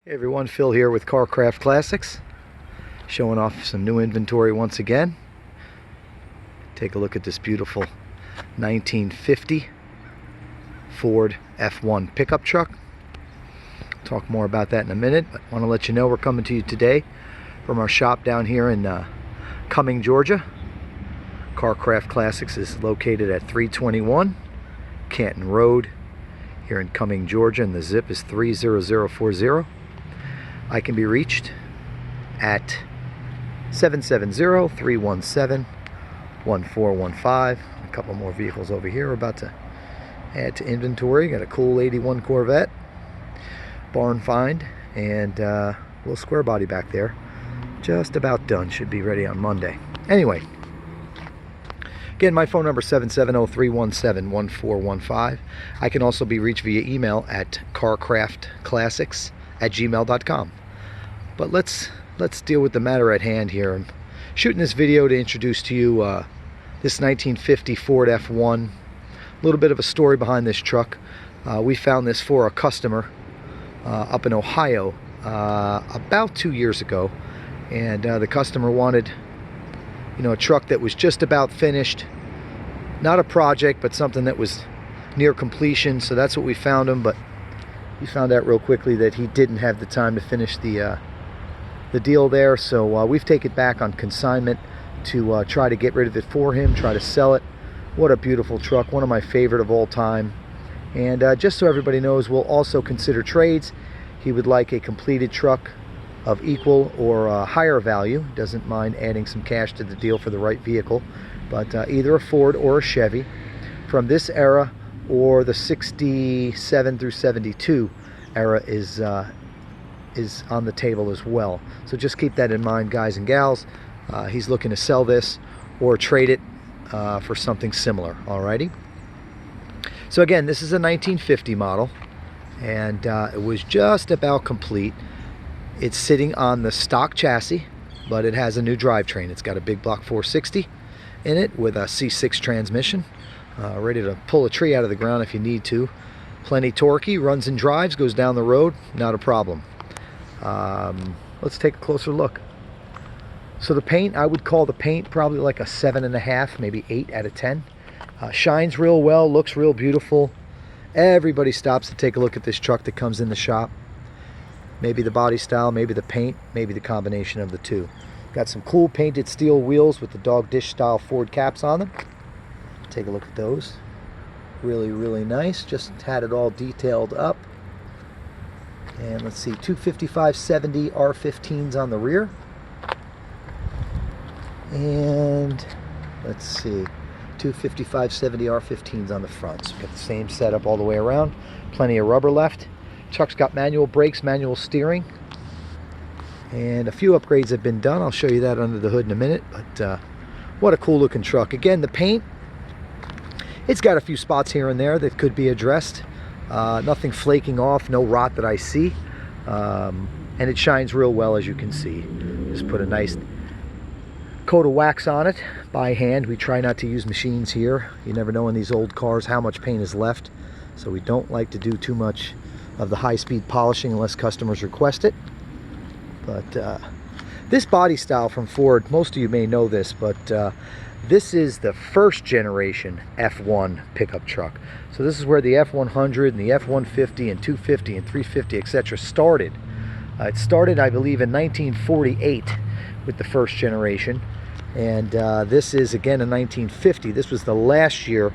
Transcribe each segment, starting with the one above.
Hey everyone, Phil here with Carcraft Classics, showing off some new inventory once again. Take a look at this beautiful 1950 Ford F1 pickup truck. Talk more about that in a minute, but I want to let you know we're coming to you today from our shop down here in Cumming, Georgia. Carcraft Classics is located at 321 Canton Road here in Cumming, Georgia, and the zip is 30040. I can be reached at 770-317-1415. A couple more vehicles over here we're about to add to inventory. Got a cool 81 Corvette, barn find, and a little square body back there. Just about done. Should be ready on Monday. Anyway, again, my phone number is 770-317-1415. I can also be reached via email at carcraftclassics@gmail.com. But let's deal with the matter at hand here. I'm shooting this video to introduce to you this 1950 Ford F1. A little bit of a story behind this truck. We found this for a customer up in Ohio about 2 years ago, and the customer wanted, a truck that was just about finished, not a project, but something that was near completion. So that's what we found him. But we found out real quickly that he didn't have the time to finish the deal there, so we've taken it back on consignment to try to get rid of it for him, try to sell it. What a beautiful truck, one of my favorite of all time. And just so everybody knows, we'll also consider trades. He would like a completed truck of equal or higher value. Doesn't mind adding some cash to the deal for the right vehicle, but either a Ford or a Chevy from this era, or the 67 through 72 era is on the table as well. So just keep that in mind, guys and gals. He's looking to sell this or trade it for something similar. Alrighty. So again, this is a 1950 model, and it was just about complete. It's sitting on the stock chassis, but it has a new drivetrain. It's got a big block 460 in it with a C6 transmission, ready to pull a tree out of the ground if you need to. Plenty torquey, runs and drives, goes down the road, not a problem. Let's take a closer look. So the paint, I would call the paint probably like a 7.5, maybe 8 out of 10. Shines real well, looks real beautiful. Everybody stops to take a look at this truck that comes in the shop. Maybe the body style, maybe the paint, maybe the combination of the two. Got some cool painted steel wheels with the dog dish style Ford caps on them. Take a look at those. Really, really nice. Just had it all detailed up. And let's see, 255/70 R15s on the rear. And let's see, 255/70 R15s on the front. So we've got the same setup all the way around. Plenty of rubber left. Truck's got manual brakes, manual steering. And a few upgrades have been done. I'll show you that under the hood in a minute. But what a cool looking truck. Again, the paint, it's got a few spots here and there that could be addressed. Nothing flaking off, no rot that I see. And it shines real well, as you can see. Just put a nice coat of wax on it by hand. We try not to use machines here. You never know in these old cars how much paint is left. So we don't like to do too much of the high-speed polishing unless customers request it. But this body style from Ford, most of you may know this, but this is the first generation F1 pickup truck. So this is where the F100 and the F150 and 250 and 350, etc. started. It started, I believe, in 1948 with the first generation. And this is, again, a 1950. This was the last year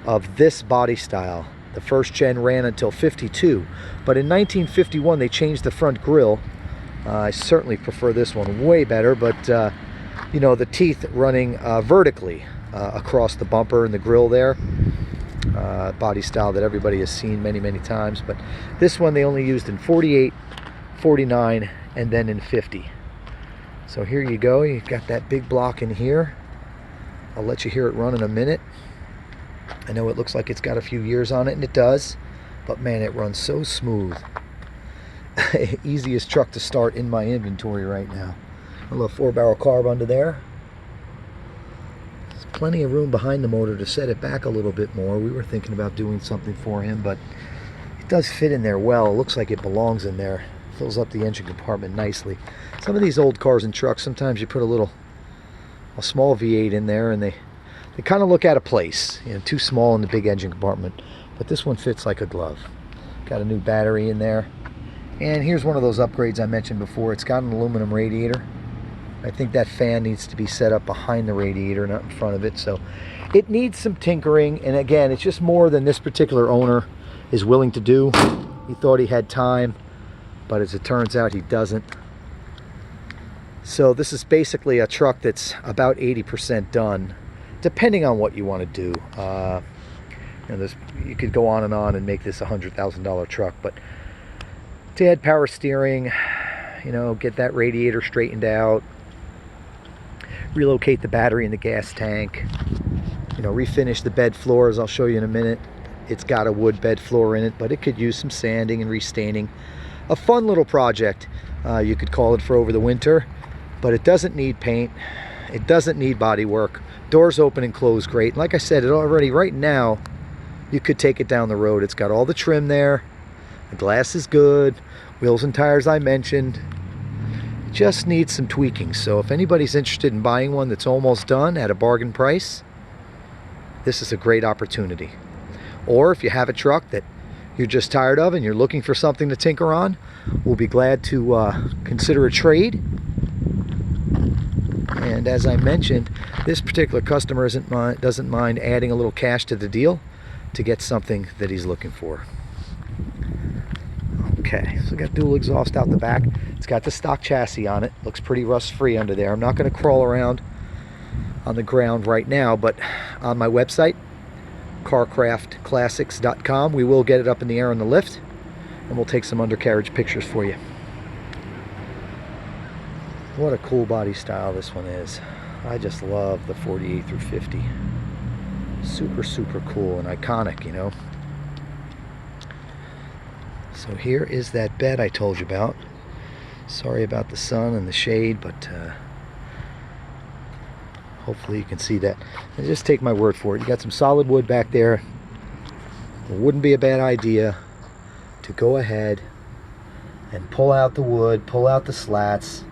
of this body style. The first gen ran until 52. But in 1951, they changed the front grille. I certainly prefer this one way better, but the teeth running vertically across the bumper and the grille there. Body style that everybody has seen many, many times. But this one they only used in 48, 49, and then in 50. So here you go. You've got that big block in here. I'll let you hear it run in a minute. I know it looks like it's got a few years on it, and it does. But man, it runs so smooth. Easiest truck to start in my inventory right now. A little 4-barrel carb under there. There's plenty of room behind the motor to set it back a little bit more. We were thinking about doing something for him, but it does fit in there well. It looks like it belongs in there Fills up the engine compartment nicely. Some of these old cars and trucks, sometimes you put a small V8 in there and they kind of look out of place, you know, too small in the big engine compartment. But this one fits like a glove. Got a new battery in there. And here's one of those upgrades I mentioned before. It's got an aluminum radiator. I think that fan needs to be set up behind the radiator, not in front of it. So it needs some tinkering. And again, it's just more than this particular owner is willing to do. He thought he had time, but as it turns out, he doesn't. So this is basically a truck that's about 80% done, depending on what you want to do. You know, you could go on and make this a $100,000 truck, but to add power steering, you know, get that radiator straightened out, relocate the battery in the gas tank, you know, refinish the bed floors. I'll show you in a minute. It's got a wood bed floor in it, but it could use some sanding and restaining. A fun little project, you could call it, for over the winter, but it doesn't need paint. It doesn't need body work. Doors open and close great. Like I said, it already, right now, you could take it down the road. It's got all the trim there. The glass is good. Wheels and tires I mentioned. Just needs some tweaking. So if anybody's interested in buying one that's almost done at a bargain price, this is a great opportunity. Or if you have a truck that you're just tired of and you're looking for something to tinker on, we'll be glad to consider a trade. And as I mentioned, this particular customer doesn't mind adding a little cash to the deal to get something that he's looking for. Okay, so we got dual exhaust out the back. It's got the stock chassis on it. Looks pretty rust-free under there. I'm not going to crawl around on the ground right now, but on my website, carcraftclassics.com, we will get it up in the air on the lift, and we'll take some undercarriage pictures for you. What a cool body style this one is. I just love the 48 through 50. Super, super cool and iconic, you know. So here is that bed I told you about. Sorry about the sun and the shade, but hopefully you can see that. And just take my word for it. You got some solid wood back there. It wouldn't be a bad idea to go ahead and pull out the wood, pull out the slats,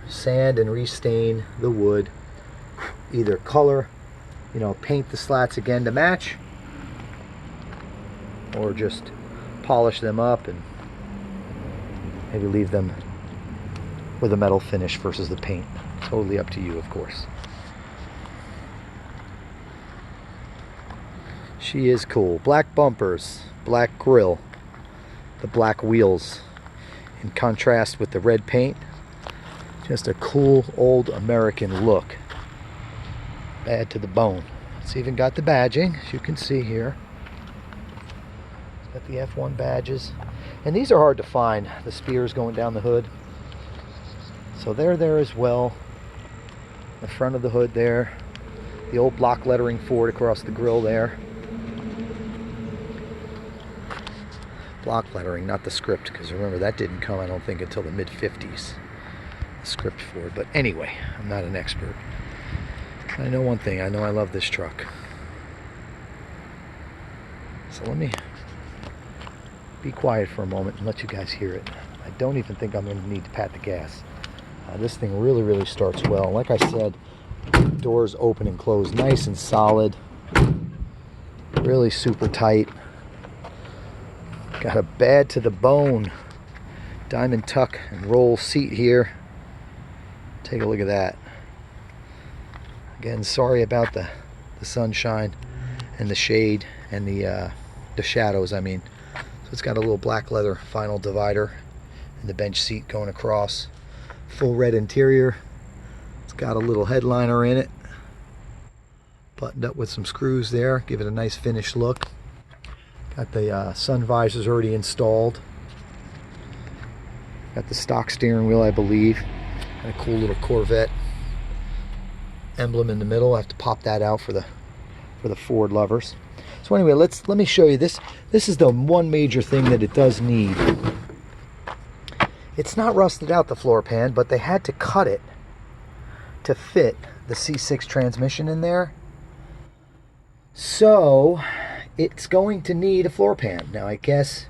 sand and restain the wood, either color, you know, paint the slats again to match, or just polish them up and maybe leave them with a metal finish versus the paint. Totally up to you, of course. She is cool. Black bumpers, black grille, the black wheels in contrast with the red paint. Just a cool old American look. Bad to the bone. It's even got the badging, as you can see here. It's got the F1 badges. And these are hard to find, the spears going down the hood. So they're there as well. The front of the hood there. The old block lettering Ford across the grille there. Block lettering, not the script, because remember that didn't come, I don't think, until the mid-50s. The script Ford. But anyway, I'm not an expert. I know one thing, I know I love this truck. So let me be quiet for a moment and let you guys hear it. I don't even think I'm going to need to pat the gas. This thing really, really starts well. Like I said, doors open and close nice and solid. Really super tight. Got a bad to the bone diamond tuck and roll seat here. Take a look at that. Again, sorry about the sunshine and the shade and the shadows, I mean. So it's got a little black leather vinyl divider and the bench seat going across. Full red interior. It's got a little headliner in it. Buttoned up with some screws there. Give it a nice finished look. Got the sun visors already installed. Got the stock steering wheel, I believe. And a cool little Corvette emblem in the middle. I have to pop that out for the Ford lovers. So anyway, let me show you this. This is the one major thing that it does need. It's not rusted out, the floor pan, but they had to cut it to fit the C6 transmission in there. So it's going to need a floor pan. Now I guess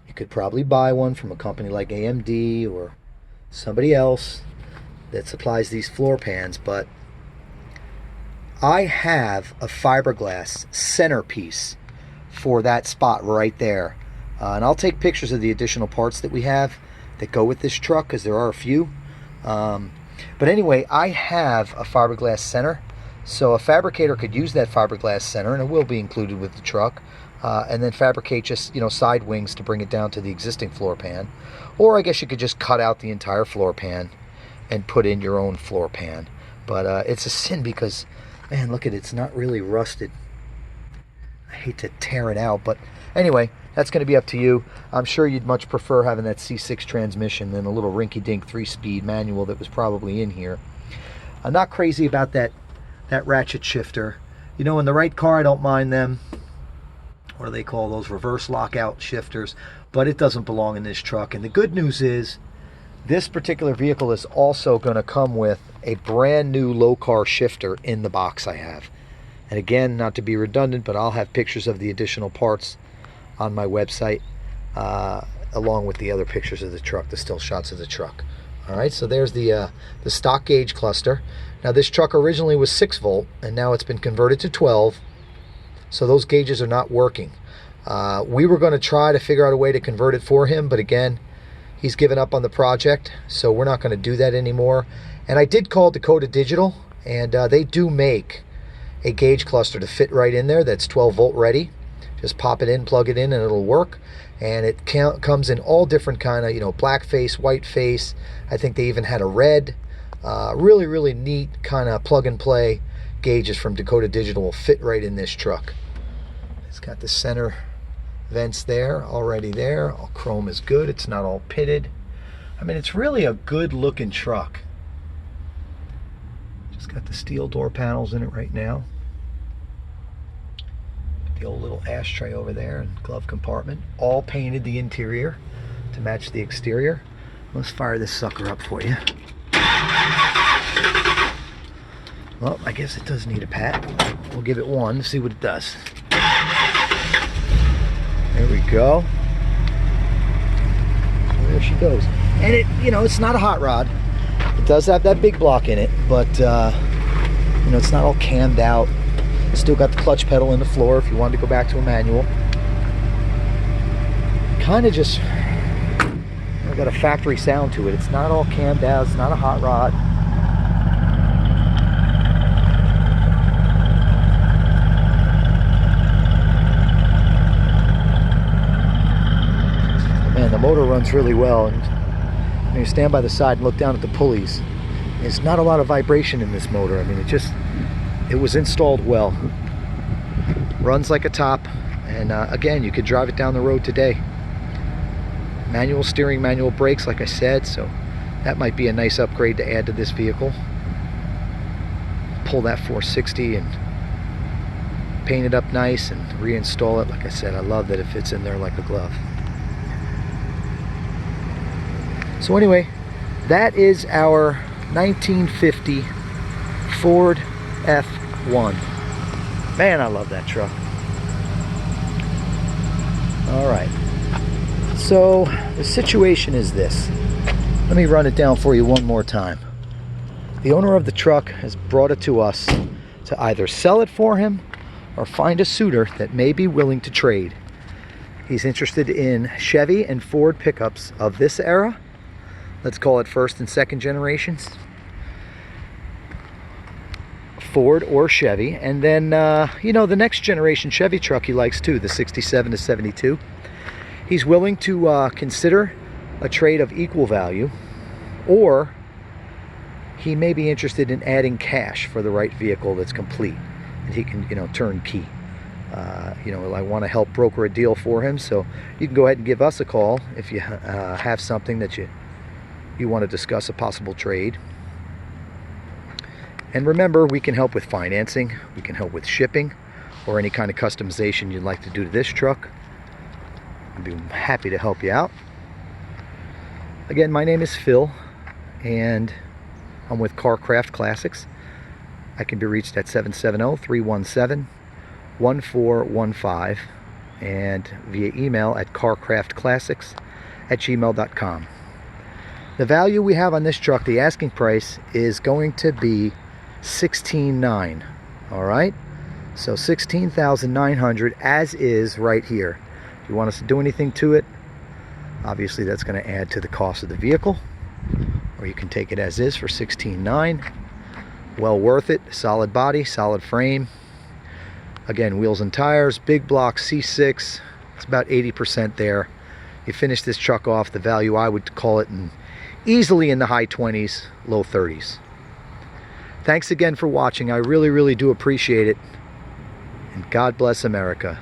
you could probably buy one from a company like AMD or somebody else that supplies these floor pans, but I have a fiberglass centerpiece for that spot right there. And I'll take pictures of the additional parts that we have that go with this truck, because there are a few. But anyway, I have a fiberglass center, so a fabricator could use that fiberglass center, and it will be included with the truck, and then fabricate just, side wings to bring it down to the existing floor pan. Or I guess you could just cut out the entire floor pan and put in your own floor pan. But it's a sin because, man, look at it, it's not really rusted. I hate to tear it out, but anyway, that's going to be up to you. I'm sure you'd much prefer having that C6 transmission than a little rinky-dink 3-speed manual that was probably in here. I'm not crazy about that ratchet shifter. In the right car, I don't mind them. What do they call those? Reverse lockout shifters. But it doesn't belong in this truck. And the good news is, this particular vehicle is also going to come with a brand new low car shifter in the box I have. And again, not to be redundant, but I'll have pictures of the additional parts on my website, along with the other pictures of the truck, the still shots of the truck. All right, so there's the stock gauge cluster. Now this truck originally was 6 volt, and now it's been converted to 12. So those gauges are not working. We were going to try to figure out a way to convert it for him, but again, he's given up on the project, so we're not going to do that anymore. And I did call Dakota Digital, and they do make a gauge cluster to fit right in there that's 12 volt ready. Just pop it in, plug it in, and it'll work. And it comes in all different kind of, black face, white face. I think they even had a red. Really, really neat kind of plug and play gauges from Dakota Digital will fit right in this truck. It's got the center vents there, already there. All chrome is good. It's not all pitted. I mean, it's really a good looking truck. Just got the steel door panels in it right now. The old little ashtray over there and glove compartment. All painted the interior to match the exterior. Let's fire this sucker up for you. Well, I guess it does need a pat. We'll give it one, see what it does. There we go. Well, there she goes. And it, it's not a hot rod. It does have that big block in it, but it's not all cammed out. Still got the clutch pedal in the floor if you wanted to go back to a manual. Kind of just got a factory sound to it. It's not all cammed out. It's not a hot rod. Man, the motor runs really well. And when you stand by the side and look down at the pulleys, there's not a lot of vibration in this motor. I mean, it was installed well. Runs like a top, and again, you could drive it down the road today. Manual steering, manual brakes, like I said, so that might be a nice upgrade to add to this vehicle. Pull that 460 and paint it up nice and reinstall it. Like I said, I love that it fits in there like a glove. So anyway, that is our 1950 Ford F1. Man, I love that truck. All right. So the situation is this. Let me run it down for you one more time. The owner of the truck has brought it to us to either sell it for him or find a suitor that may be willing to trade. He's interested in Chevy and Ford pickups of this era. Let's call it first and second generations. Ford or Chevy, and then the next generation Chevy truck he likes too, the 67 to 72. He's willing to consider a trade of equal value, or he may be interested in adding cash for the right vehicle that's complete, and he can turn key. I want to help broker a deal for him, so you can go ahead and give us a call if you have something that you want to discuss a possible trade. And remember, we can help with financing, we can help with shipping, or any kind of customization you'd like to do to this truck. I'd be happy to help you out. Again, my name is Phil, and I'm with Carcraft Classics. I can be reached at 770-317-1415. and via email at carcraftclassics@gmail.com. The value we have on this truck, the asking price, is going to be $16,900. All right, so $16,900 as is right here. If you want us to do anything to it, obviously that's going to add to the cost of the vehicle, or you can take it as is for $16,900. Well worth it. Solid body, solid frame. Again, wheels and tires, big block C6. It's about 80% there. You finish this truck off, the value, I would call it easily in the high 20s, low 30s. Thanks again for watching. I really, really do appreciate it. And God bless America.